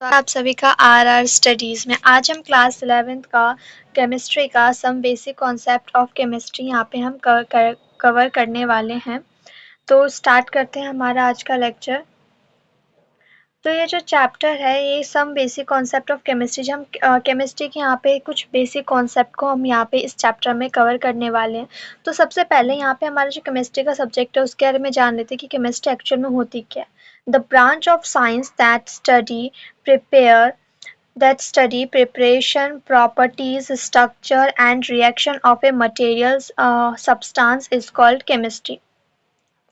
आप सभी का आर स्टडीज़ में। आज हम क्लास 11th का केमिस्ट्री का some basic concept of chemistry यहाँ पे हम कवर करने वाले हैं। तो स्टार्ट करते हैं हमारा आज का लेक्चर। तो ये जो चैप्टर है ये some basic concept of chemistry, हम केमिस्ट्री के यहाँ पे कुछ बेसिक कॉन्सेप्ट को हम यहाँ पे इस चैप्टर में कवर करने वाले हैं। तो सबसे पहले यहाँ पे हमारा जो केमिस्ट्री का सब्जेक्ट है उसके बारे में जान लेते हैं कि केमिस्ट्री एक्चुअल में होती क्या है। The branch of science that study preparation, properties, structure and reaction of a material's substance is called chemistry।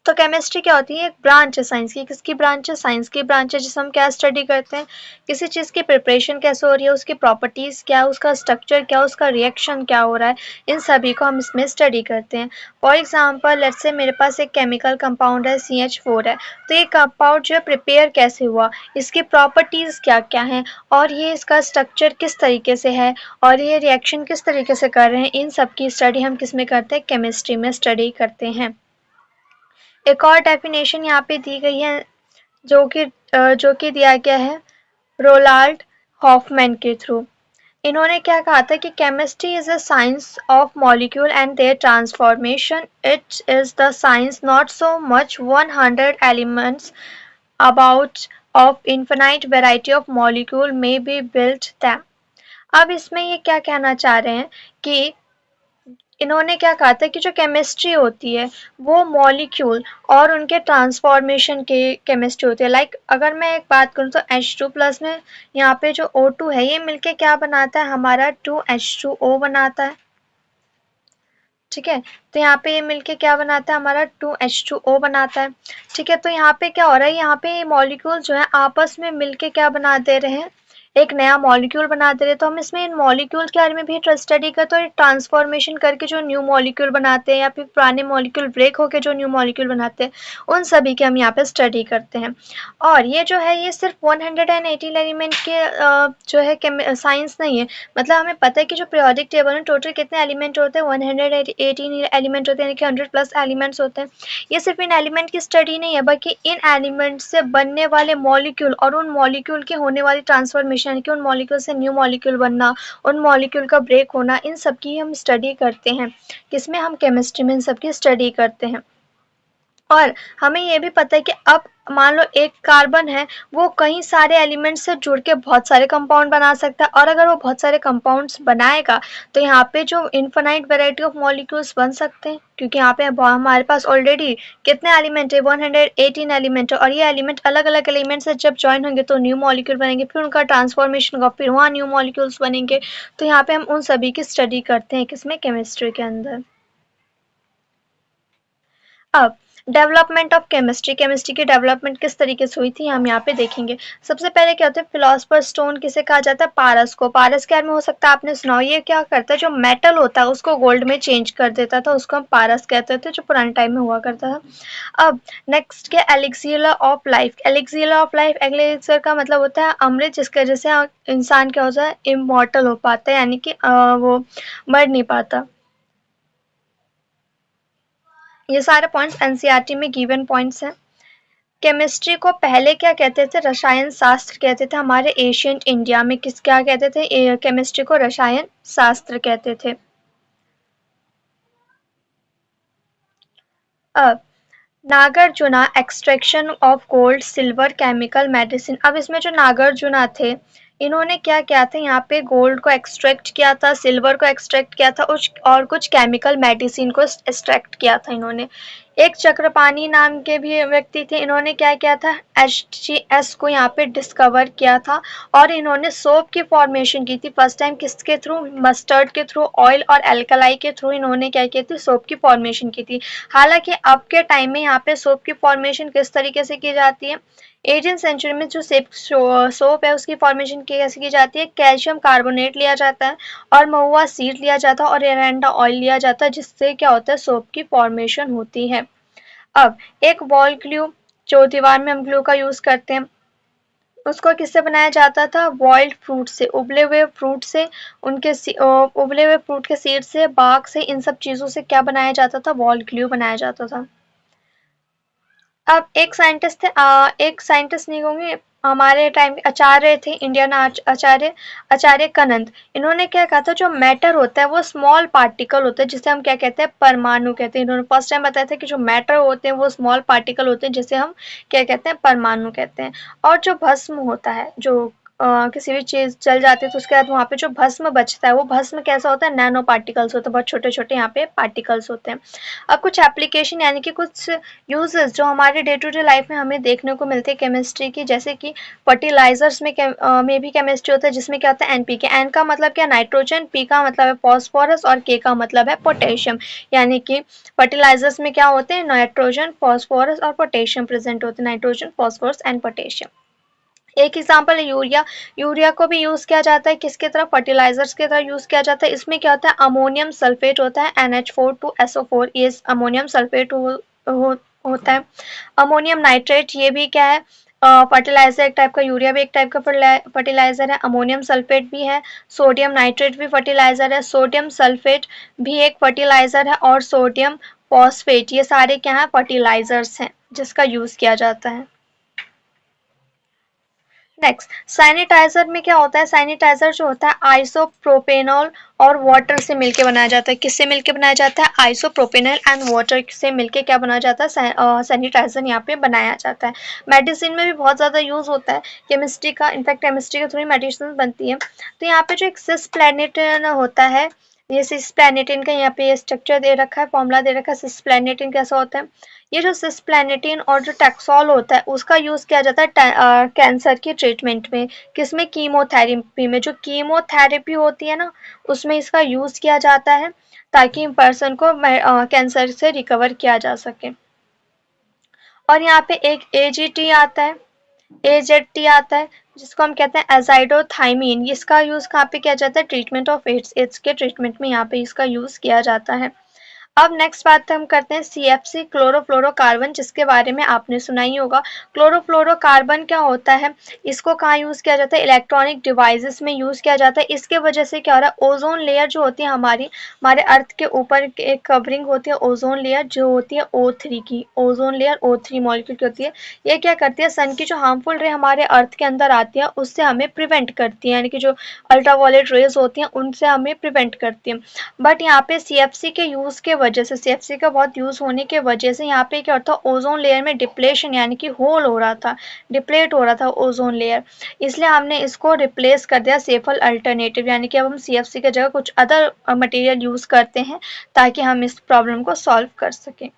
तो केमिस्ट्री क्या होती है? एक ब्रांच है साइंस की। किसकी ब्रांच है? साइंस की ब्रांच है, जिसमें हम क्या स्टडी करते हैं, किसी चीज़ की प्रिपरेशन कैसे हो रही है, उसकी प्रॉपर्टीज़ क्या है, उसका स्ट्रक्चर क्या है, उसका रिएक्शन क्या हो रहा है, इन सभी को हम इसमें स्टडी करते हैं। फॉर एग्जांपल लेट्स से मेरे पास एक केमिकल कंपाउंड है CH4 है, तो ये कंपाउंड जो है प्रिपेयर कैसे हुआ, इसकी प्रॉपर्टीज़ क्या क्या हैं और ये इसका स्ट्रक्चर किस तरीके से है और ये रिएक्शन किस तरीके से कर रहे हैं, इन सब की स्टडी हम किस में करते हैं? केमिस्ट्री में स्टडी करते हैं। एक और डेफिनेशन यहाँ पे दी गई है जो कि दिया गया है रोलाल्ड हॉफमैन के थ्रू। इन्होंने क्या कहा था कि chemistry is a science of molecule and their transformation. It is the science not so much 100 elements about of infinite variety of molecule may be built them. अब इसमें ये क्या कहना चाह रहे हैं कि इन्होंने क्या कहा था कि जो केमिस्ट्री होती है वो मॉलिक्यूल और उनके ट्रांसफॉर्मेशन के केमिस्ट्री होती है। लाइक अगर मैं एक बात करूँ तो H2+ में यहाँ पे जो O2 है ये मिलके क्या बनाता है? हमारा 2H2O बनाता है। ठीक है, तो यहाँ पे ये मिलके क्या बनाता है? हमारा 2H2O बनाता है। ठीक है, तो यहाँ पे क्या हो रहा है? यहाँ पे ये मॉलिक्यूल जो है आपस में मिलके क्या बना दे रहे हैं? एक नया मॉलिक्यूल बना दे रहे। तो हम इसमें इन मॉलिक्यूल के बारे में भी स्टडी करते हैं और ट्रांसफॉर्मेशन करके जो न्यू मॉलिक्यूल बनाते हैं या फिर पुराने मॉलिक्यूल ब्रेक होकर जो न्यू मॉलिक्यूल बनाते हैं उन सभी के हम यहाँ पे स्टडी करते हैं। और ये जो है ये सिर्फ 118 एलिमेंट के जो है साइंस नहीं है। मतलब हमें पता है कि जो पीरियोडिक टेबल में टोटल कितने एलिमेंट होते हैं? 118 एलिमेंट होते हैं, यानी कि 100+ एलिमेंट्स होते हैं। ये सिर्फ इन एलिमेंट की स्टडी नहीं है बल्कि इन एलिमेंट से बनने वाले मॉलिक्यूल और उन मॉलिक्यूल के होने वाली ट्रांसफॉर्मेशन, यानी कि उन मॉलिक्यूल से न्यू मॉलिक्यूल बनना, उन मॉलिक्यूल का ब्रेक होना, इन सब की हम स्टडी करते हैं। किसमें? हम केमिस्ट्री में इन सब की स्टडी करते हैं। और हमें ये भी पता है कि अब मान लो एक कार्बन है वो कई सारे एलिमेंट से जुड़ के बहुत सारे कंपाउंड बना सकता है और अगर वो बहुत सारे कंपाउंड्स बनाएगा तो यहाँ पे जो इनफाइनाइट वैरायटी ऑफ मॉलिक्यूल्स बन सकते हैं, क्योंकि यहाँ पे हमारे पास ऑलरेडी कितने एलिमेंट है? 118 एलिमेंट है और ये एलिमेंट अलग अलग एलिमेंट से जब ज्वाइन होंगे तो न्यू मॉलिक्यूल बनेंगे, फिर उनका ट्रांसफॉर्मेशन होगा, फिर वहाँ न्यू मॉलिक्यूल्स बनेंगे। तो यहाँ पे हम उन सभी की स्टडी करते हैं किसमें? केमिस्ट्री के अंदर। अब डेवलपमेंट ऑफ केमिस्ट्री, केमिस्ट्री की डेवलपमेंट किस तरीके से हुई थी हम यहाँ पे देखेंगे। सबसे पहले क्या होता है? फिलोसफर स्टोन किसे कहा जाता है? पारस को। पारस के बारे में हो सकता है आपने सुना हो। ये क्या करता है? जो मेटल होता है उसको गोल्ड में चेंज कर देता था, उसको हम पारस कहते थे, जो पुराने टाइम में हुआ करता था। अब नेक्स्ट क्या? एलिक्सियर ऑफ लाइफ। एलिक्सियर ऑफ लाइफ, एलिक्सियर का मतलब होता है अमृत, जिसकी वजह से इंसान क्या होता है? इमॉर्टल हो पाता है, यानी कि वो मर नहीं पाता। ये सारे पॉइंट्स एनसीईआरटी में गिवन पॉइंट्स हैं। केमिस्ट्री को पहले क्या कहते थे? रसायन शास्त्र कहते थे। हमारे एशियंट इंडिया में क्या कहते थे? केमिस्ट्री को रसायन शास्त्र कहते थे। अब Nagarjuna extraction of gold, silver, chemical, medicine. अब इसमें जो नागार्जुना थे इन्होंने क्या किया था? यहाँ पे गोल्ड को एक्सट्रैक्ट किया था, सिल्वर को एक्सट्रैक्ट किया था और कुछ केमिकल मेडिसिन को एक्सट्रैक्ट किया था इन्होंने। एक चक्रपाणी नाम के भी व्यक्ति थे, इन्होंने क्या किया था? HCS को यहाँ पे डिस्कवर किया था और इन्होंने सोप की फॉर्मेशन की थी फर्स्ट टाइम। किसके थ्रू? मस्टर्ड के थ्रू, ऑयल और एल्कलाई के थ्रू इन्होंने क्या की थी? सोप की फॉर्मेशन की थी। हालांकि अब के टाइम में यहाँ पे सोप की फॉर्मेशन किस तरीके से की जाती है? 18th सेंचुरी में जो सोप है उसकी फॉर्मेशन कैसे की जाती है? कैल्शियम कार्बोनेट लिया जाता है और महुआ सीड लिया जाता है और एरेंडा ऑयल लिया जाता है, जिससे क्या होता है? सोप की फॉर्मेशन होती है। अब एक वॉल ग्लू, जो दीवार में हम ग्लू का यूज करते हैं, उसको किससे बनाया जाता था? बॉइल्ड फ्रूट से, उबले हुए फ्रूट से, उबले हुए फ्रूट के सीड से, बाग से, इन सब चीजों से क्या बनाया जाता था? वॉल ग्लू बनाया जाता था। अब एक साइंटिस्ट थे, एक साइंटिस्ट नहीं होंगे, हमारे टाइम के आचार्य थे, इंडियन आचार्य, आचार्य कनंद। इन्होंने क्या कहा था, जो मैटर होता है वो स्मॉल पार्टिकल होता है, जिसे हम क्या कहते हैं, परमाणु कहते हैं। इन्होंने फर्स्ट टाइम बताया था कि जो मैटर होते हैं वो स्मॉल पार्टिकल होते हैं, जिसे हम क्या कहते हैं, परमाणु कहते हैं। और जो भस्म होता है, जो किसी भी चीज जल जाती है तो उसके बाद वहाँ पे जो भस्म बचता है, वो भस्म कैसा होता है, नैनो पार्टिकल्स होते हैं, बहुत छोटे छोटे यहाँ पे पार्टिकल्स होते हैं। अब कुछ एप्लीकेशन यानी कि कुछ यूजेस जो हमारे डे टू डे लाइफ में हमें देखने को मिलते हैं केमिस्ट्री की, जैसे कि फर्टिलाइजर्स में भी केमिस्ट्री होता है, जिसमें क्या होता है, एनपीके। एन का मतलब क्या, नाइट्रोजन, पी का मतलब है फॉस्फोरस और के का मतलब है पोटेशियम। यानी कि फर्टिलाइजर्स में क्या होते हैं, नाइट्रोजन, फॉस्फोरस और पोटेशियम प्रेजेंट होते हैं, नाइट्रोजन, फॉस्फोरस एंड पोटेशियम। एक एग्जांपल है यूरिया। यूरिया को भी यूज किया जाता है किसकी तरह, फर्टिलाइजर्स की तरह यूज किया जाता है। इसमें क्या होता है, अमोनियम सल्फेट होता है, NH4 2SO4, ये अमोनियम सल्फेट होता है। अमोनियम नाइट्रेट, ये भी क्या है, फर्टिलाइजर एक टाइप का, यूरिया भी एक टाइप का फर्टिलाइजर है, अमोनियम सल्फेट भी है। सोडियम नाइट्रेट भी फर्टिलाइजर है, सोडियम सल्फेट भी एक फर्टिलाइजर है, और सोडियम फॉस्फेट, ये सारे क्या है, फर्टिलाइजर्स हैं जिसका यूज किया जाता है। नेक्स्ट, सैनिटाइजर में क्या होता है, सैनिटाइजर जो होता है आइसोप्रोपेनॉल और वाटर से मिलके बनाया जाता है। किससे मिलके बनाया जाता है, आइसोप्रोपेनॉल एंड वाटर से मिलके क्या बनाया जाता है, सैनिटाइजर यहाँ पे बनाया जाता है। मेडिसिन में भी बहुत ज़्यादा यूज होता है केमिस्ट्री का, इनफैक्ट केमिस्ट्री के थ्रू ही मेडिसिन बनती है। तो यहाँ पे जो एक सिस प्लैनेट होता है, ये सिस प्लैनेटिन का यहाँ पे स्ट्रक्चर दे रखा है, फॉर्मूला दे रखा है, सिस प्लैनेटिन कैसा होता है। ये जो सिस्प्लैनेटिन और जो टैक्सोल होता है उसका यूज किया जाता है कैंसर की ट्रीटमेंट में। किसमें, कीमोथेरेपी में। जो कीमोथेरेपी होती है ना, उसमें इसका यूज किया जाता है ताकि पर्सन को कैंसर से रिकवर किया जा सके। और यहाँ पे एक एजीटी आता है, एजेटी आता है, जिसको हम कहते हैं एजाइडोथाइमीन। इसका यूज कहाँ पे किया जाता है, ट्रीटमेंट ऑफ एड्स, एड्स के ट्रीटमेंट में यहाँ पे इसका यूज किया जाता है। अब नेक्स्ट बात हम करते हैं CFC, क्लोरोफ्लोरोकार्बन, जिसके बारे में आपने सुना ही होगा। क्लोरोफ्लोरोकार्बन क्या होता है, इसको कहाँ यूज किया जाता है, इलेक्ट्रॉनिक डिवाइसेस में यूज किया जाता है। इसके वजह से क्या हो रहा है, ओजोन लेयर जो होती है हमारी, हमारे अर्थ के ऊपर एक कवरिंग होती है ओजोन लेयर, जो होती है O3 की, ओजोन लेयर O3 मॉलिक्यूल की होती है। ये क्या करती है, सन की जो हार्मफुल रे हमारे अर्थ के अंदर आती है उससे हमें प्रिवेंट करती है, यानी कि जो अल्ट्रावायलेट रेज होती हैं उनसे हमें प्रिवेंट करती है। बट यहाँ पे CFC के यूज के वजह से, CFC का बहुत यूज होने के वजह से यहाँ पे क्या होता है, ओजोन लेयर में डिप्लेशन यानी कि होल हो रहा था, डिप्लेट हो रहा था ओजोन लेयर। इसलिए हमने इसको रिप्लेस कर दिया सेफल अल्टरनेटिव, यानी कि अब हम CFC की जगह कुछ अदर मटेरियल यूज करते हैं ताकि हम इस प्रॉब्लम को सॉल्व कर सकें।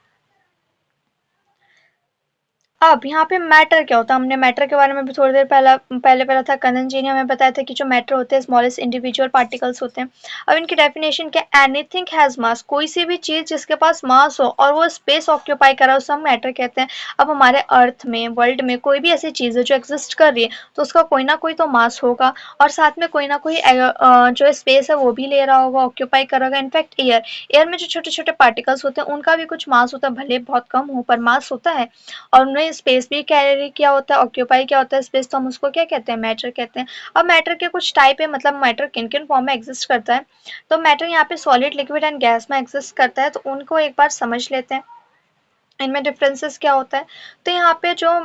अब यहाँ पे मैटर क्या होता है, हमने मैटर के बारे में भी थोड़ी देर पहले पढ़ा था। कनन जी ने हमें बताया था कि जो मैटर होते हैं स्मॉलेस्ट इंडिविजुअल पार्टिकल्स होते हैं। अब इनकी डेफिनेशन क्या, एनीथिंग हैज मास, कोई सी भी चीज जिसके पास मास हो और वो स्पेस ऑक्यूपाई कर रहा हो, उसे हम मैटर कहते हैं। अब हमारे अर्थ में, वर्ल्ड में कोई भी ऐसी चीज है जो एग्जिस्ट कर रही है तो उसका कोई ना कोई तो मास होगा, और साथ में कोई ना कोई जो स्पेस है वो भी ले रहा होगा, ऑक्यूपाई कर रहा होगा। इनफैक्ट एयर, एयर में जो छोटे छोटे पार्टिकल्स होते हैं उनका भी कुछ मास होता है, भले बहुत कम हो पर मास होता है। और उन्होंने स्पेस भी कैरी किया होता है, ऑक्यूपाई किया होता है स्पेस, तो हम उसको क्या कहते हैं, मैटर कहते हैं। अब मैटर के कुछ टाइप है, मतलब मैटर किन किन फॉर्म में एग्जिस्ट करता है। तो मैटर यहाँ पे सॉलिड, लिक्विड एंड गैस में एग्जिस्ट करता है, तो उनको एक बार समझ लेते हैं, इनमें डिफरेंसेस क्या होता है। तो यहाँ पे जो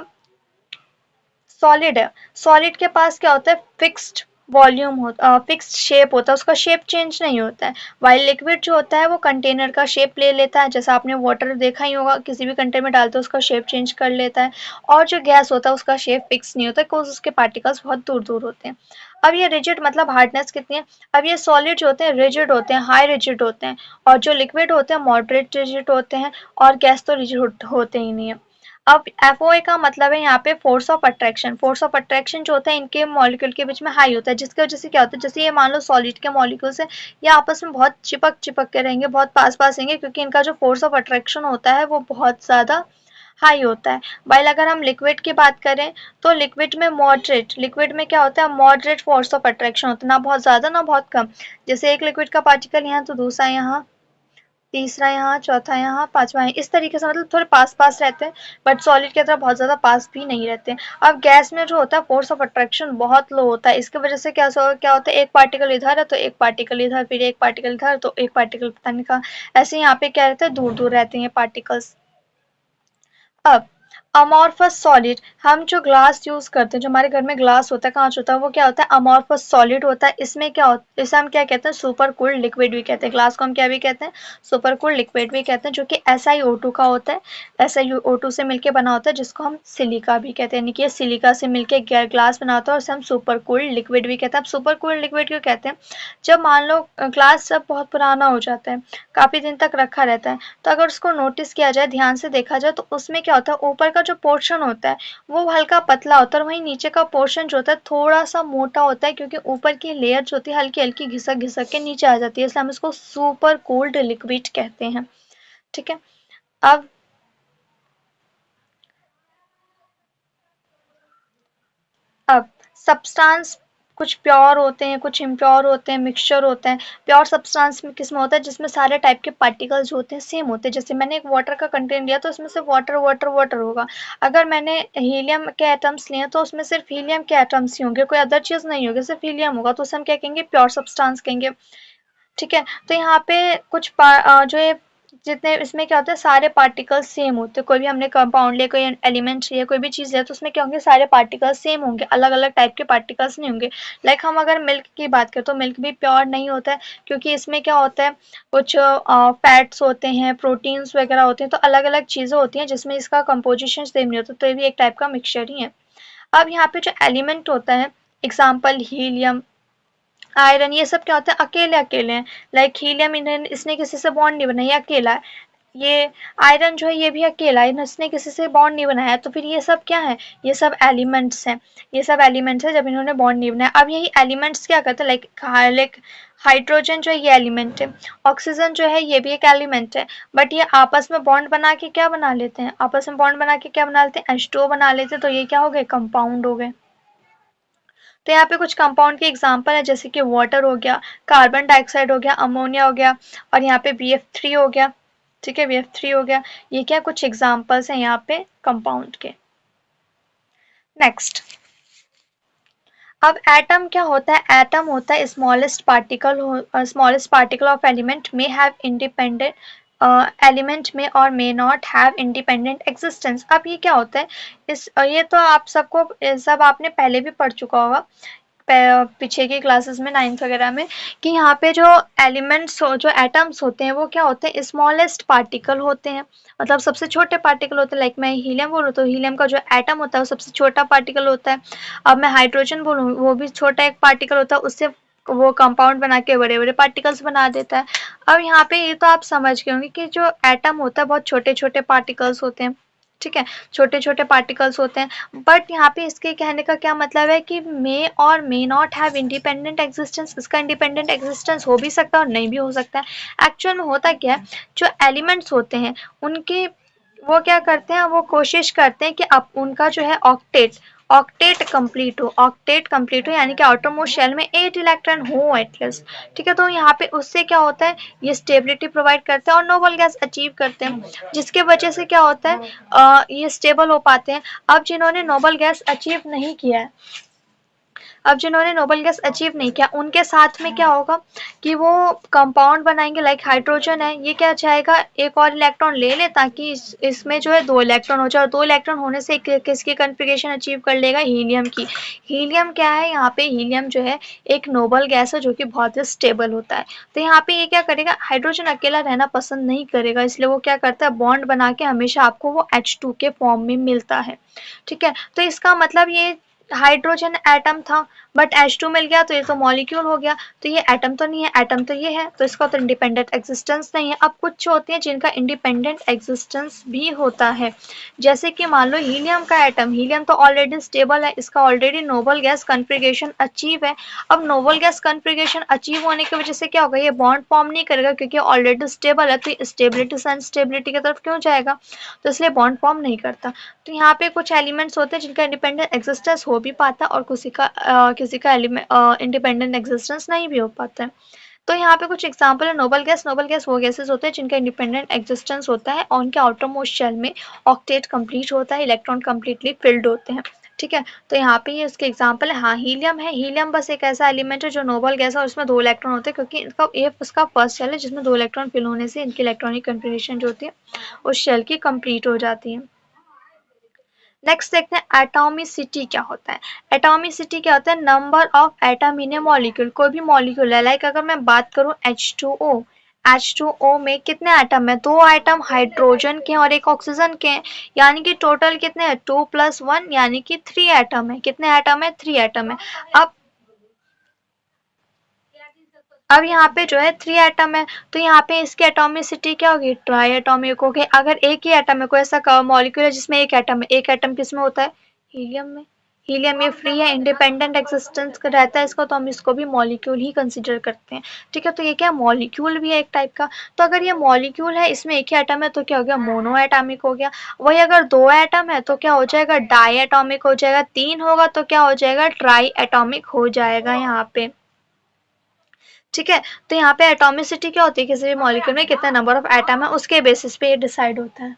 सॉलिड है, सॉलिड के पास क्या होता है, फिक्स्ड वॉल्यूम होता, फिक्स्ड शेप होता है, उसका शेप चेंज नहीं होता है। वाइल लिक्विड जो होता है वो कंटेनर का शेप ले लेता है, जैसा आपने वाटर देखा ही होगा, किसी भी कंटेनर में डालते हो उसका शेप चेंज कर लेता है। और जो गैस होता है उसका शेप फिक्स नहीं होता, बिकॉज उसके पार्टिकल्स बहुत दूर दूर होते हैं। अब ये रिजिड मतलब हार्डनेस कितनी है। अब ये सॉलिड जो होते हैं रिजिड होते हैं, हाई रिजिड होते हैं, और जो लिक्विड होते हैं मॉडरेट रिजिड होते हैं, और गैस तो रिजिड होते ही नहीं है। अब FOA का मतलब है यहाँ पे force of attraction. Force of attraction जो होता है इनके मॉलिक्यूल के बीच में हाई होता है, जिसकी वजह से क्या होता है, जैसे ये मान लो सॉलिड के मॉलिक्यूल्स है, ये आपस में बहुत चिपक चिपक के रहेंगे, बहुत पास पास रहेंगे, क्योंकि इनका जो फोर्स ऑफ अट्रैक्शन होता है वो बहुत ज़्यादा हाई होता है। वाइल अगर हम लिक्विड की बात करें तो लिक्विड में मॉडरेट, लिक्विड में क्या होता है, मॉडरेट फोर्स ऑफ अट्रैक्शन होता है, ना बहुत ज़्यादा ना बहुत कम। जैसे एक लिक्विड का पार्टिकल यहाँ तो दूसरा यहाँ, तीसरा यहाँ, चौथा यहाँ, पांचवा यहाँ, इस तरीके से, मतलब थोड़े पास पास रहते हैं, बट सॉलिड की तरह बहुत ज्यादा पास भी नहीं रहते हैं। अब गैस में जो होता है फोर्स ऑफ अट्रैक्शन बहुत लो होता है, इसकी वजह से क्या होता है, एक पार्टिकल इधर है तो एक पार्टिकल इधर, फिर एक पार्टिकल इधर तो एक पार्टिकल पता नहीं कहाँ, ऐसे यहाँ पे क्या रहता है, दूर दूर रहते हैं पार्टिकल्स। अब अमॉर्फस सॉलिड, हम जो ग्लास यूज करते हैं, जो हमारे घर में ग्लास होता है, कांच होता है, वो क्या होता है, अमॉर्फस सॉलिड होता है। इसमें क्या होता है, इसे हम क्या कहते हैं, सुपर कूल्ड लिक्विड भी कहते हैं। ग्लास को हम क्या भी कहते हैं, सुपर कूल्ड लिक्विड भी कहते हैं, जो कि SiO2 का होता है। SiO2 से मिलके बना होता है, जिसको हम सिलिका भी कहते हैं, यानी कि सिलिका से मिलके ग्लास बना होता है, और उसे हम सुपर कूल्ड लिक्विड भी कहते हैं। अब सुपर कूल्ड लिक्विड क्यों कहते हैं, जब मान लो ग्लास जब बहुत पुराना हो जाता है, काफी दिन तक रखा रहता है, तो अगर उसको नोटिस किया जाए, ध्यान से देखा जाए, तो उसमें क्या होता है, ऊपर का जो पोर्शन होता है वो हल्का पतला होता है, और वहीं नीचे का पोर्शन जो होता है थोड़ा सा मोटा होता है, क्योंकि ऊपर की लेयर जो होती है हल्की हल्की घिसक घिसक के नीचे आ जाती है, इसलिए हम इसको सुपर कोल्ड लिक्विड कहते हैं। ठीक है। अब अब सब्सटेंस कुछ प्योर होते हैं, कुछ इम्प्योर होते हैं, मिक्सचर होते हैं। प्योर सब्सटेंस में किसमें होता है, जिसमें सारे टाइप के पार्टिकल्स होते हैं सेम होते हैं। जैसे मैंने एक वाटर का कंटेनर लिया, तो उसमें सिर्फ वाटर वाटर वाटर होगा। अगर मैंने हीलियम के एटम्स लिए, तो उसमें सिर्फ हीलियम के एटम्स ही होंगे, कोई अदर चीज नहीं होगी, सिर्फ हीलियम होगा, तो उसे हम क्या कहेंगे, प्योर सब्सटेंस कहेंगे। ठीक है। तो यहाँ पे कुछ जो ये जितने इसमें क्या होता है, सारे पार्टिकल्स सेम होते हैं। कोई भी हमने कंपाउंड लिया, कोई एलिमेंट लिया, कोई भी चीज़ लिया, तो उसमें क्या होंगे, सारे पार्टिकल्स सेम होंगे, अलग अलग टाइप के पार्टिकल्स नहीं होंगे। लाइक हम अगर मिल्क की बात करें, तो मिल्क भी प्योर नहीं होता है, क्योंकि इसमें क्या होता है, कुछ फैट्स होते हैं, प्रोटीन्स वगैरह होते हैं, तो अलग अलग चीज़ें होती हैं जिसमें इसका कंपोजिशन सेम नहीं होता, तो ये भी एक टाइप का मिक्सचर ही है। अब यहाँ पे जो एलिमेंट होता है, एग्जाम्पल हीलियम, आयरन, ये सब क्या होता है, अकेले अकेले हैं। लाइक हीलियम, इन्हें इसने किसी से बॉन्ड नहीं बनाया, ये अकेला है। ये आयरन जो है, ये भी अकेला है, इसने किसी से बॉन्ड नहीं बनाया, तो फिर ये सब क्या है, ये सब एलिमेंट्स हैं। ये सब एलिमेंट्स हैं जब इन्होंने बॉन्ड नहीं बनाया। अब यही एलिमेंट्स क्या करते हैं, लाइक हाइड्रोजन जो है ये एलिमेंट है, ऑक्सीजन जो है ये भी एक एलिमेंट है, बट ये आपस में बॉन्ड बना के क्या बना लेते हैं, आपस में बॉन्ड बना के क्या बना लेते हैं, H2O बना लेते हैं, तो ये क्या हो गए, कंपाउंड हो गए। तो यहाँ पे कुछ कंपाउंड के एग्जांपल है, जैसे कि वाटर हो गया, कार्बन डाइऑक्साइड हो गया, अमोनिया हो गया, और यहाँ पे BF3 हो गया। ठीक है, BF3 हो गया। ये क्या कुछ एग्जांपल्स हैं यहाँ पे कंपाउंड के। नेक्स्ट, अब एटम क्या होता है, एटम होता है smallest particle of element may have independent element में और may not have independent existence. अब ये क्या होता है, ये तो आप सबको सब आपने पहले भी पढ़ चुका होगा, पीछे की क्लासेस में, 9th वगैरह में, कि यहाँ पे जो एलिमेंट्स जो एटम्स होते हैं, वो क्या होते हैं, स्मॉलेस्ट पार्टिकल होते हैं, मतलब सबसे छोटे पार्टिकल होते हैं। लाइक मैं हीलियम बोलूँ, तो हीलियम का जो एटम होता है वो सबसे छोटा पार्टिकल होता है। अब मैं हाइड्रोजन बोलूँ, वो भी छोटा एक पार्टिकल होता है, उससे वो कंपाउंड बना के बड़े बड़े पार्टिकल्स बना देता है। अब यहाँ पे ये तो आप समझ गए होंगे कि जो एटम होता है बहुत छोटे छोटे पार्टिकल्स होते हैं। ठीक है, छोटे छोटे पार्टिकल्स होते हैं, बट यहाँ पे इसके कहने का क्या मतलब है कि मे और may not have independent existence. इसका इंडिपेंडेंट एग्जिस्टेंस हो भी सकता है और नहीं भी हो सकता है। एक्चुअल में होता क्या है, जो एलिमेंट्स होते हैं उनके, वो क्या करते हैं, वो कोशिश करते हैं कि अब उनका जो है ऑक्टेट ऑक्टेट कंप्लीट हो, ऑक्टेट कंप्लीट हो, यानी कि आउटर मोस्ट शेल में 8 इलेक्ट्रॉन हो एटलीस्ट। ठीक है, तो यहाँ पे उससे क्या होता है, ये स्टेबिलिटी प्रोवाइड करते हैं और नोबल गैस अचीव करते हैं, जिसके वजह से क्या होता है, ये स्टेबल हो पाते हैं। अब जिन्होंने नोबल गैस अचीव नहीं किया है, अब जिन्होंने नोबल गैस अचीव नहीं किया, उनके साथ में क्या होगा कि वो कंपाउंड बनाएंगे। लाइक हाइड्रोजन है, ये क्या चाहेगा, एक और इलेक्ट्रॉन ले ले, ताकि इसमें जो है 2 इलेक्ट्रॉन हो जाए, और 2 इलेक्ट्रॉन होने से किसकी कन्फिग्रेशन अचीव कर लेगा, हीलियम की। हीलियम क्या है, यहाँ पे हीलियम जो है एक नोबल गैस है, जो कि बहुत ही स्टेबल होता है। तो यहाँ पे ये क्या करेगा, हाइड्रोजन अकेला रहना पसंद नहीं करेगा, इसलिए वो क्या करता है, बॉन्ड बना के हमेशा आपको वो H2 के फॉर्म में मिलता है। ठीक है, तो इसका मतलब ये हाइड्रोजन एटम था, बट H2 मिल गया, तो ये तो मॉलिक्यूल हो गया, तो ये एटम तो नहीं है, एटम तो ये है, तो इसका तो इंडिपेंडेंट एग्जिस्टेंस नहीं है। अब कुछ होती हैं जिनका इंडिपेंडेंट एग्जिस्टेंस भी होता है, जैसे कि मान लो हीलियम का एटम, हीलियम तो ऑलरेडी स्टेबल है, इसका already noble gas configuration achieve है। अब नोबल गैस कन्फिग्रेशन अचीव होने की वजह से क्या होगा, ये बॉन्ड फॉर्म नहीं करेगा, क्योंकि ऑलरेडी स्टेबल है, तो स्टेबिलिटी से अनस्टेबिलिटी की तरफ क्यों जाएगा, तो इसलिए बॉन्ड फॉर्म नहीं करता। तो यहाँ पे कुछ एलिमेंट्स होते हैं जिनका इंडिपेंडेंट एग्जिस्टेंस हो भी पाता है, और किसी का इंडिपेंडेंट एग्जिस्टेंस नहीं भी हो पाता है। तो यहाँ पे कुछ एग्जांपल है, नोबल गैस, नोबल गैस वो गैसेस होते हैं जिनका इंडिपेंडेंट एग्जिस्टेंस होता है, और उनके आउटर मोस्ट शेल में ऑक्टेट कंप्लीट होता है, इलेक्ट्रॉन कंप्लीटली फिल्ड होते हैं। ठीक है, तो यहाँ पे ये उसके एग्जांपल है। हाँ, हीलियम है, हीलियम बस एक ऐसा एलिमेंट है जो नोबल गैस है, और उसमें 2 इलेक्ट्रॉन होते हैं, क्योंकि इसका ये उसका फर्स्ट शेल है, जिसमें 2 इलेक्ट्रॉन फिल होने से इनकी इलेक्ट्रॉनिक कन्फिग्रेशन जो होती है उस शेल की कंप्लीट हो जाती है। नेक्स्ट देखते हैं एटॉमिसिटी क्या होता है। एटॉमिसिटी क्या होता है, number of atom in A molecule. कोई भी मॉलिक्यूल है, लाइक अगर मैं बात करूं H2O, H2O में कितने एटम है, दो एटम हाइड्रोजन के और एक ऑक्सीजन के हैं, यानी कि टोटल कितने हैं, 2+1 यानी कि 3 एटम है। कितने एटम है, 3 एटम है। अब अब यहाँ पे जो है 3 एटम है, तो यहाँ पे इसकी एटॉमिसिटी क्या होगी, ट्राई एटॉमिक होगी। अगर एक ही एटम है, कोई ऐसा मॉलिक्यूल है जिसमें एक एटम है, एक एटम किस में होता है, हीलियम में। हीलियम ये फ्री है, इंडिपेंडेंट एक्सिस्टेंस का रहता है इसको, तो हम इसको भी मॉलिक्यूल ही कंसिडर करते हैं। ठीक है, तो ये क्या मॉलिक्यूल भी है एक टाइप का। तो अगर ये मॉलिक्यूल है, इसमें एक ही एटम है, तो क्या हो गया, मोनो एटॉमिक हो गया। वही अगर दो एटम है तो क्या हो जाएगा, डाई एटॉमिक हो जाएगा। तीन होगा तो क्या हो जाएगा, ट्राई एटॉमिक हो जाएगा यहाँ पे। ठीक है, तो यहाँ पे एटॉमिसिटी क्या होती है, किसी भी मॉलिक्यूल में कितना नंबर ऑफ एटम है उसके बेसिस पे ये डिसाइड होता है।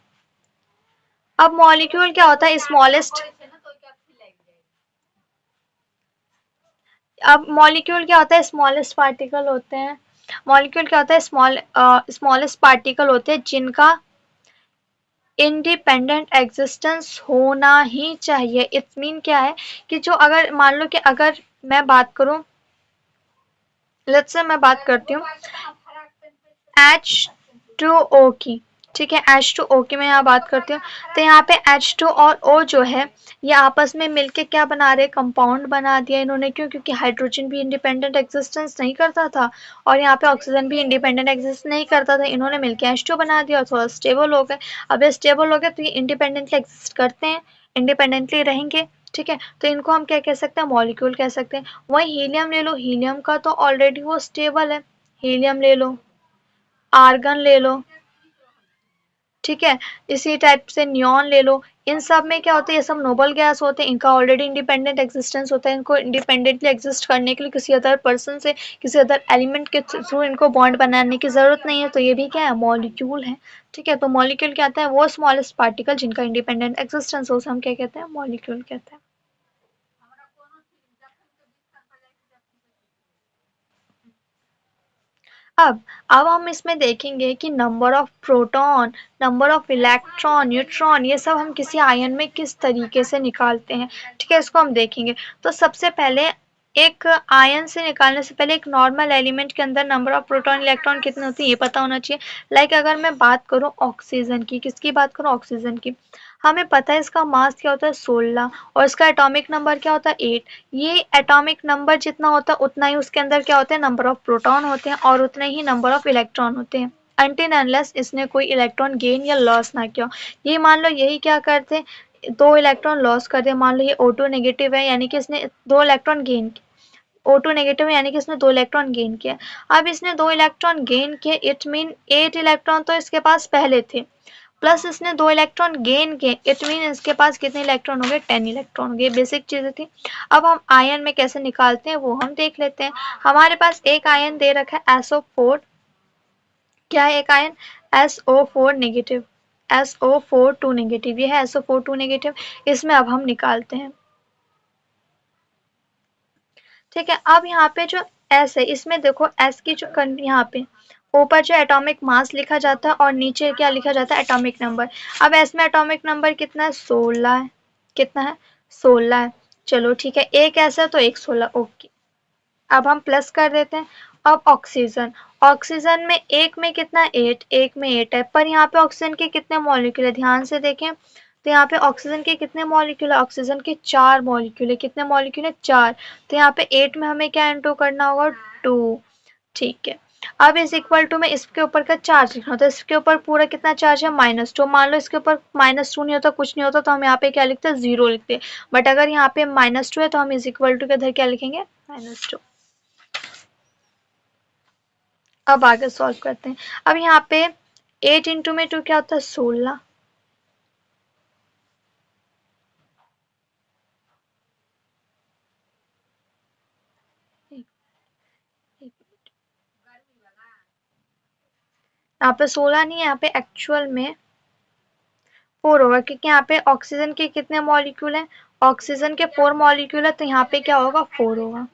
अब मॉलिक्यूल क्या होता है, स्मॉलेस्ट। अब मॉलिक्यूल क्या होता है, स्मॉलेस्ट पार्टिकल होते हैं। मॉलिक्यूल क्या होता है, स्मॉलेस्ट पार्टिकल होते हैं जिनका इंडिपेंडेंट एग्जिस्टेंस होना ही चाहिए। इट्स मीन क्या है कि जो, अगर मान लो कि अगर मैं बात करूं, लेट्स से मैं बात करती हूँ H2O की। ठीक है, H2O की मैं यहाँ बात करती हूँ, तो यहाँ पे H2 और O जो है, ये आपस में मिलके क्या बना रहे, कंपाउंड बना दिया इन्होंने। क्यों, क्योंकि हाइड्रोजन भी इंडिपेंडेंट एग्जिस्टेंस नहीं करता था और यहाँ पे ऑक्सीजन भी इंडिपेंडेंट एग्जिस्ट नहीं करता था, इन्होंने मिलके H2 बना दिया और थोड़ा स्टेबल हो गए। अब ये स्टेबल हो गए तो ये इंडिपेंडेंटली एग्जिस्ट करते हैं, इंडिपेंडेंटली रहेंगे। ठीक है, तो इनको हम क्या कह सकते हैं, मॉलिक्यूल कह सकते हैं। वही हीलियम ले लो, हीलियम का तो ऑलरेडी वो स्टेबल है, हीलियम ले लो, आर्गन ले लो। ठीक है, इसी टाइप से नियॉन ले लो। इन सब में क्या होता है, ये सब नोबल गैस होते हैं, इनका ऑलरेडी इंडिपेंडेंट एग्जिस्टेंस होता है। इनको इंडिपेंडेंटली एग्जिस्ट करने के लिए किसी अदर पर्सन से, किसी अदर एलिमेंट के थ्रू इनको बॉन्ड बनाने की जरूरत नहीं है, तो ये भी क्या है, मॉलिक्यूल है। ठीक है, तो मॉलिक्यूल क्या आता है, वो स्मॉलेस्ट पार्टिकल जिनका इंडिपेंडेंट एग्जिस्टेंस हो, उसे हम क्या कहते हैं, मॉलिक्यूल कहते हैं। अब हम इसमें देखेंगे कि number of proton, number of electron, neutron, ये सब हम किसी आयन में किस तरीके से निकालते हैं। ठीक है, इसको हम देखेंगे। तो सबसे पहले एक आयन से निकालने से पहले एक नॉर्मल एलिमेंट के अंदर नंबर ऑफ प्रोटॉन इलेक्ट्रॉन कितने होते हैं ये पता होना चाहिए। लाइक अगर मैं बात करूं ऑक्सीजन की, किसकी बात करूं, ऑक्सीजन की, हमें पता है इसका मास क्या होता है, 16, और इसका एटॉमिक नंबर क्या होता है, 8। ये एटॉमिक नंबर जितना होता है उतना ही उसके अंदर क्या होते हैं, नंबर ऑफ प्रोटॉन होते हैं और उतने ही नंबर ऑफ इलेक्ट्रॉन होते हैं, अनटिल अनलेस इसने कोई इलेक्ट्रॉन गेन या लॉस ना किया। ये मान लो यही क्या करते हैं, दो इलेक्ट्रॉन लॉस कर दिया। मान लो ये O2 नेगेटिव है, यानी कि इसने दो इलेक्ट्रॉन गेन, O2 नेगेटिव है यानी कि इसने दो इलेक्ट्रॉन गेन किया। अब इसने दो इलेक्ट्रॉन गेन किए, इट मीन 8 इलेक्ट्रॉन तो इसके पास पहले थे, प्लस इसने दो इलेक्ट्रॉन गेन किए, इट मीन इसके पास कितने इलेक्ट्रॉन हो गए, 10 इलेक्ट्रॉन हो गए। बेसिक चीजें थी। अब हम आयन में कैसे निकालते हैं वो हम देख लेते हैं। हमारे पास एक आयन दे रखा है SO4। क्या है एक ion, SO4 negative, SO4 negative, ये है SO4 नेगेटिव। इसमें अब हम निकालते हैं। ठीक है, अब यहाँ पे जो S है, इसमें देखो S की जो यहाँ पे ऊपर जो एटॉमिक मास लिखा जाता है और नीचे क्या लिखा जाता है, एटॉमिक नंबर। अब S में एटॉमिक नंबर कितना है, 16 है। कितना है, 16 है। चलो ठीक है, एक ऐसा तो एक 16, ओके। अब हम प्लस कर देते हैं। अब ऑक्सीजन, ऑक्सीजन में एक में कितना, 8, एक में 8 है, पर यहाँ पे ऑक्सीजन के कितने मॉलिक्यूल है, ध्यान से देखें। तो यहाँ पे ऑक्सीजन के कितने मॉलिक्यूल है, ऑक्सीजन के 4 मॉलिक्यूल है। कितने मॉलिक्यूल है, 4। तो यहाँ पे 8 में हमें क्या इंटू करना होगा, 2। ठीक है, अब इस इक्वल टू में इसके ऊपर का चार्ज लिखना होता है। इसके ऊपर पूरा कितना चार्ज है, -2। मान लो इसके ऊपर -2 नहीं होता, कुछ नहीं होता, तो हम यहाँ पे क्या लिखते हैं, 0 लिखते हैं। बट अगर यहाँ पे -2 है तो हम इस इक्वल टू के इधर क्या लिखेंगे, -2। अब आगे सॉल्व करते हैं। अब यहाँ पे 8 इंटू में 2 क्या होता है, 16। यहाँ पे 16 नहीं है, यहाँ पे एक्चुअल में 4 होगा, क्योंकि यहाँ पे ऑक्सीजन के कितने मॉलिक्यूल हैं, ऑक्सीजन के 4 मॉलिक्यूल है, तो यहाँ पे क्या होगा, 4 होगा।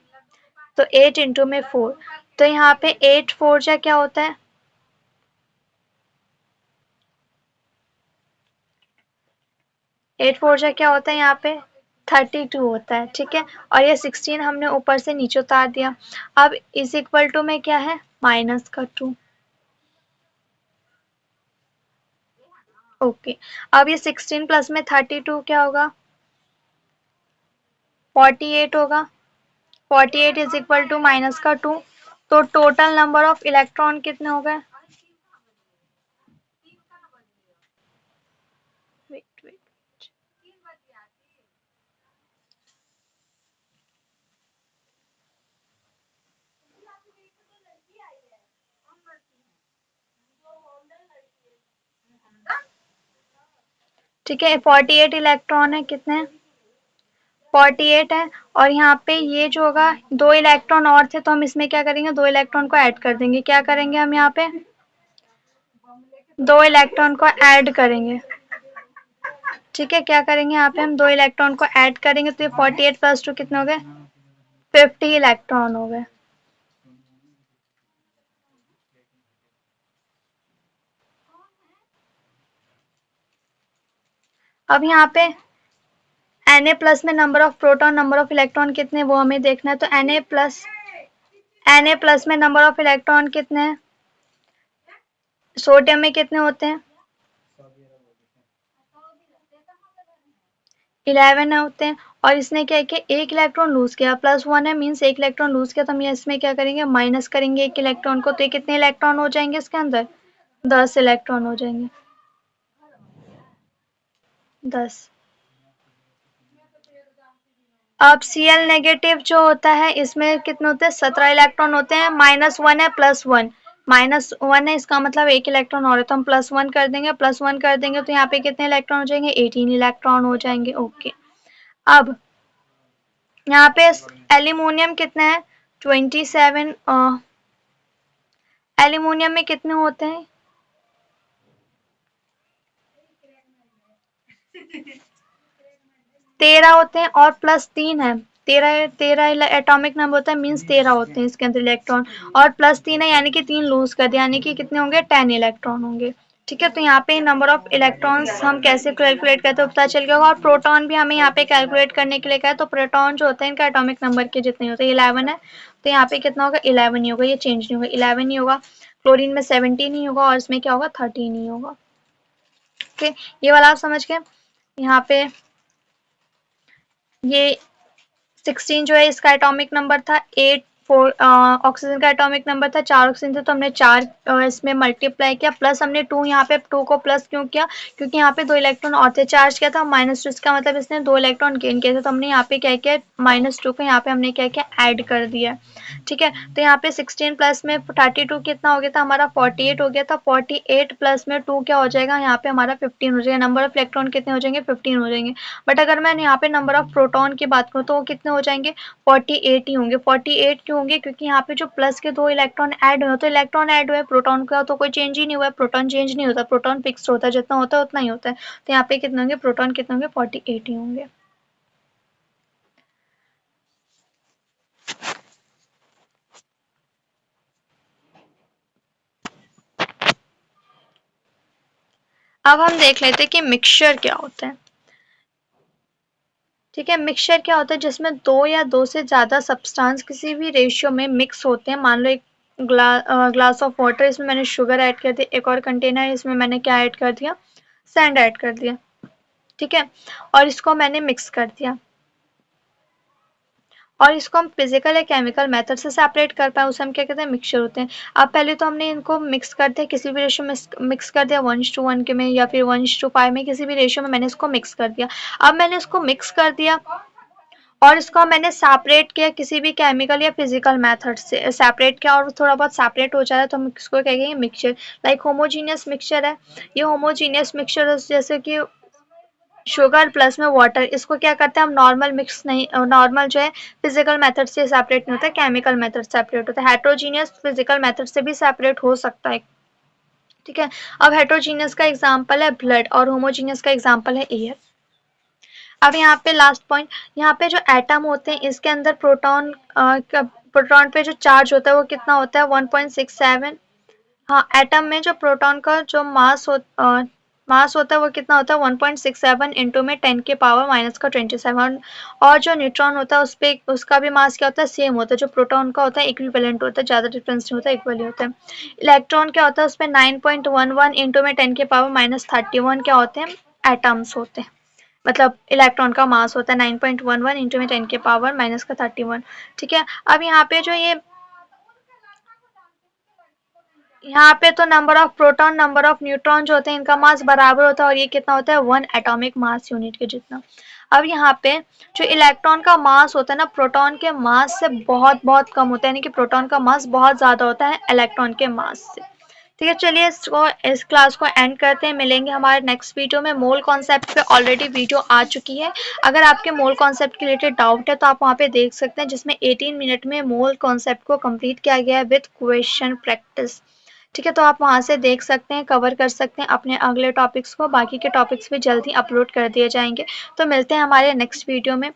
तो 8 इंटू में 4, तो यहाँ पे 8 4 जा क्या होता है, 8 4 जा क्या होता है यहाँ पे 32 होता है, ठीक है। और ये 16 हमने ऊपर से नीचे उतार दिया। अब इज इक्वल टू में क्या है माइनस का 2। ओके, अब ये 16 प्लस में 32 क्या होगा 48 होगा। 48 इज इक्वल टू माइनस का 2। तो टोटल नंबर ऑफ इलेक्ट्रॉन कितने हो गए, वेट वेट, ठीक है 48 इलेक्ट्रॉन है, कितने 48 है। और यहाँ पे ये जो होगा 2 इलेक्ट्रॉन और थे तो हम इसमें क्या करेंगे 2 इलेक्ट्रॉन को ऐड कर देंगे। क्या करेंगे हम यहाँ पे 2 इलेक्ट्रॉन को ऐड करेंगे, ठीक है। क्या करेंगे यहाँ पे हम 2 इलेक्ट्रॉन को ऐड करेंगे तो ये 48 प्लस 2 कितने हो गए 50 इलेक्ट्रॉन हो गए। अब यहाँ पे Na प्लस में number of proton number of electron कितने वो हमें देखना है। तो Na प्लस में नंबर ऑफ इलेक्ट्रॉन कितने हैं, सोडियम में कितने होते हैं 11 होते हैं। और इसने क्या किया एक इलेक्ट्रॉन लूज किया, +1 है मीन्स एक इलेक्ट्रॉन लूज किया, तो हम इसमें क्या करेंगे माइनस करेंगे एक इलेक्ट्रॉन को। तो ये कितने इलेक्ट्रॉन हो जाएंगे इसके अंदर 10 इलेक्ट्रॉन हो जाएंगे 10। अब Cl नेगेटिव जो होता है इसमें कितने होते हैं 17 इलेक्ट्रॉन होते हैं। -1 है +1, -1 है इसका मतलब एक इलेक्ट्रॉन और है तो हम +1 कर देंगे, +1 कर देंगे तो यहाँ पे कितने इलेक्ट्रॉन हो जाएंगे 18 इलेक्ट्रॉन हो जाएंगे। ओके, अब यहाँ पे एल्यूमिनियम कितने हैं 27। एल्यूमिनियम में कितने होते हैं 13 होते हैं और +3 है 13। 13 एटॉमिक नंबर होता है मीन्स 13 होते हैं इसके अंदर इलेक्ट्रॉन। और +3 है यानी कि 3 लूज कर दिया यानी कि कितने होंगे 10 इलेक्ट्रॉन होंगे, ठीक है। तो यहाँ पे नंबर ऑफ इलेक्ट्रॉन्स हम कैसे कैलकुलेट करते हैं पता चल गया होगा। और प्रोटॉन भी हमें यहाँ पे कैलकुलेट करने के लिए कहा है। तो प्रोटॉन जो होते हैं इनका एटॉमिक नंबर के जितने होते हैं 11 है तो यहाँ पे कितना होगा 11 ही होगा, ये चेंज नहीं होगा 11 ही होगा। क्लोरीन में 17 ही होगा और इसमें क्या होगा 13 ही होगा। ओके, ये वाला आप समझ गए। यहाँ पे ये 16 जो है इसका एटॉमिक नंबर था 8। 4 ऑक्सीजन का एटॉमिक नंबर था 4 ऑक्सीजन थे तो हमने 4 इसमें मल्टीप्लाई किया, प्लस हमने 2 यहाँ पे 2 को प्लस क्यों किया क्योंकि यहाँ पे 2 इलेक्ट्रॉन और थे, चार्ज किया था -2 इसका मतलब इसने 2 इलेक्ट्रॉन गेन किए थे तो हमने यहाँ पे क्या किया -2 को यहाँ पे हमने क्या किया ऐड कर दिया, ठीक है। तो यहाँ पे 16 प्लस में 32 कितना हो गया था हमारा 48 हो गया था। 48 प्लस में 2 क्या हो जाएगा यहाँ पे हमारा 15 हो जाएगा। नंबर ऑफ इलेक्ट्रॉन कितने हो जाएंगे 15 हो जाएंगे। बट अगर मैं यहाँ पे नंबर ऑफ प्रोटॉन की बात करूँ तो वो कितने हो जाएंगे 48 ही होंगे। 48 क्यों होंगे क्योंकि यहाँ पे जो प्लस के 2 इलेक्ट्रॉन ऐड हुए तो इलेक्ट्रॉन ऐड हुए, प्रोटॉन का तो कोई चेंज ही नहीं हुआ है। प्रोटॉन चेंज नहीं होता, प्रोटॉन फिक्स होता है, जितना होता है उतना ही होता है। तो यहाँ पे कितने होंगे प्रोटॉन कितने होंगे 48 ही होंगे। अब हम देख लेते हैं कि मिक्सचर क्या होता है, ठीक है। मिक्सचर क्या होता है जिसमें 2 या 2 से ज़्यादा सब्सटेंस किसी भी रेशियो में मिक्स होते हैं। मान लो एक ग्लास ऑफ वाटर, इसमें मैंने शुगर ऐड कर दिया, एक और कंटेनर इसमें मैंने क्या ऐड कर दिया सैंड ऐड कर दिया, ठीक है। और इसको मैंने मिक्स कर दिया और इसको हम फिजिकल या केमिकल मेथड से सेपरेट कर पाए उसे हम क्या कहते हैं मिक्सचर होते हैं। अब पहले तो हमने इनको मिक्स कर दिया किसी भी रेशियो में, मिक्स कर दिया 1:1 के में या फिर 1:5 में, किसी भी रेशियो में मैंने इसको मिक्स कर दिया। अब मैंने इसको मिक्स कर दिया और इसको मैंने सेपरेट किया किसी भी केमिकल या फिजिकल मेथड से सेपरेट किया और थोड़ा बहुत सेपरेट हो जाए तो हम इसको क्या कहेंगे मिक्सचर। लाइक होमोजीनियस मिक्सचर है, ये होमोजीनियस मिक्सचर जैसे कि शुगर प्लस में वाटर, इसको क्या करते हैं हम नॉर्मल मिक्स नहीं, नॉर्मल जो है फिजिकल मेथड से सेपरेट नहीं होता है, केमिकल मेथड सेपरेट होता है। हेट्रोजीनियस फिजिकल मेथड से भी सेपरेट हो सकता है, ठीक है। अब हेट्रोजीनियस का एग्जांपल है ब्लड और होमोजीनियस का एग्जांपल है एयर। अब यहाँ पे लास्ट पॉइंट, यहाँ पे जो एटम होते हैं इसके अंदर प्रोटॉन पे जो चार्ज होता है वो कितना होता है 1.67। हाँ, एटम में जो प्रोटॉन का जो मास मास होता है वो कितना होता है 1.67 इंटू में 10 के पावर माइनस का 27। और जो न्यूट्रॉन होता है उस पे उसका भी मास क्या होता है सेम होता है, जो प्रोटॉन का होता है इक्विवेलेंट होता है, ज़्यादा डिफरेंस नहीं होता, इक्वली होता है। इलेक्ट्रॉन क्या होता है उसमें 9.11 इंटू में 10 के पावर माइनस 31 क्या होते हैं एटम्स होते हैं। मतलब इलेक्ट्रॉन का मास होता है 9.11 इंटू में 10 के पावर माइनस का 31। ठीक है, अब यहाँ पे जो ये यहाँ पे तो number of proton number of neutron जो होते हैं इनका मास बराबर होता है, और ये कितना होता है 1 एटॉमिक मास यूनिट के जितना। अब यहाँ पे जो इलेक्ट्रॉन का मास होता है ना प्रोटॉन के मास से बहुत बहुत कम होता है, यानी कि प्रोटॉन का मास बहुत ज्यादा होता है इलेक्ट्रॉन के मास से। ठीक है, चलिए इस क्लास को एंड करते हैं, मिलेंगे हमारे नेक्स्ट वीडियो में। मोल कॉन्सेप्ट पे ऑलरेडी वीडियो आ चुकी है, अगर आपके मोल कॉन्सेप्ट के रिलेटेड डाउट है तो आप वहाँ पे देख सकते हैं, जिसमें 18 मिनट में मोल कॉन्सेप्ट को कंप्लीट किया गया है विद क्वेश्चन प्रैक्टिस। ठीक है, तो आप वहाँ से देख सकते हैं, कवर कर सकते हैं अपने अगले टॉपिक्स को, बाकी के टॉपिक्स भी जल्दी अपलोड कर दिए जाएंगे। तो मिलते हैं हमारे नेक्स्ट वीडियो में।